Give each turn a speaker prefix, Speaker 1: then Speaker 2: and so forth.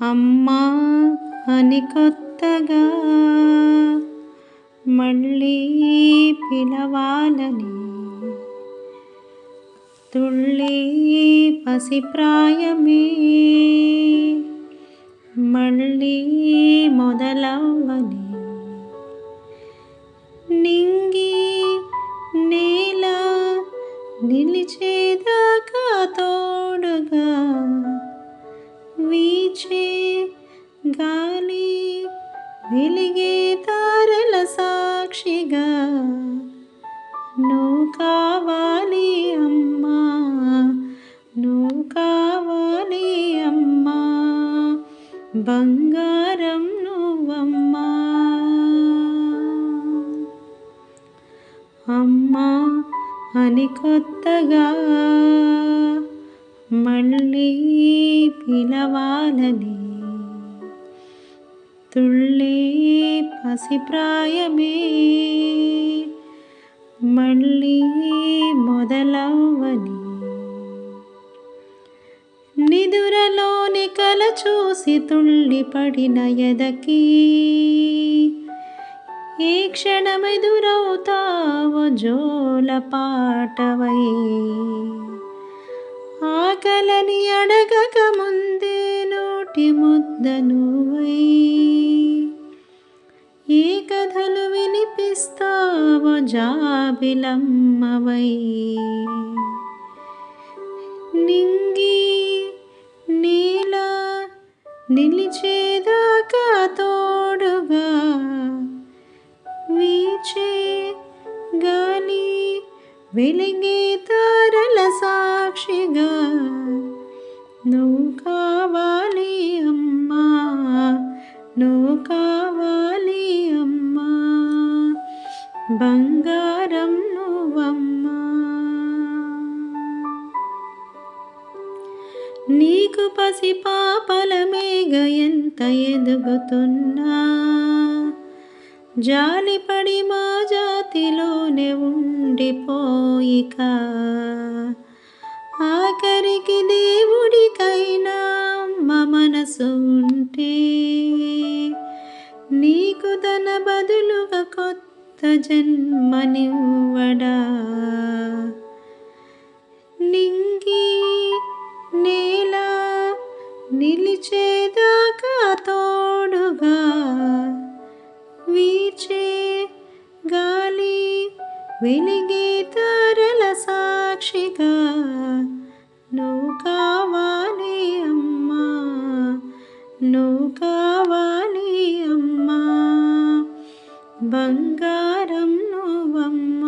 Speaker 1: అమ్మా అని కొత్తగా మళ్ళీ పిలవాలని తుళ్ళి పసిప్రాయమే మళ్ళీ మొదలవ్వని నింగి నేల నిలిచేదాకా తోడుగా వీచే గాలి వెలిగే తారల సాక్షిగా నువ్వు కావాలి అమ్మా, నువ్వు కావాలి అమ్మా, బంగారం నువ్వమ్మా. అమ్మా అని కొత్తగా మళ్ళీ పిలవాలని తుళ్ళి పసిప్రాయమే మళ్ళీ మొదలవ్వని నిదురలోని కల చూసి తుళ్ళిపడిన ఎదకి ఏ క్షణమెదురవుతావో జోల పాటవై ఆకలని అడగక ముందే నోటి ముద్ద నువ్వై ఏ కథలు వినిపిస్తావో జాబిలమ్మవై నింగి నేల నిలిచేదాకా తోడుగా వీచే గాలి వెలిగే తారల సాక్షిగా నువ్వు కావాలి అమ్మా, నువ్వు కావాలి అమ్మా, బంగారం నువ్వమ్మా. నీకు పసి పాపల మేఘ ఎంత ఎదుగుతున్నా జాలిపడి మా జాతిలోనే ఉండిపోయిక ఆఖరికి దేవుడికైనా మా మనసు ఉంటే నీకు తన బదులుగా కొత్త జన్మనివ్వడా నింగి నేల నిలిచేదాకా తోడుగా వీచే గాలి వెలిగే తారల సాక్షిగా నువ్వు కావాలి అమ్మా, నువ్వు కావాలి అమ్మా, బంగారం నువ్వమ్మా.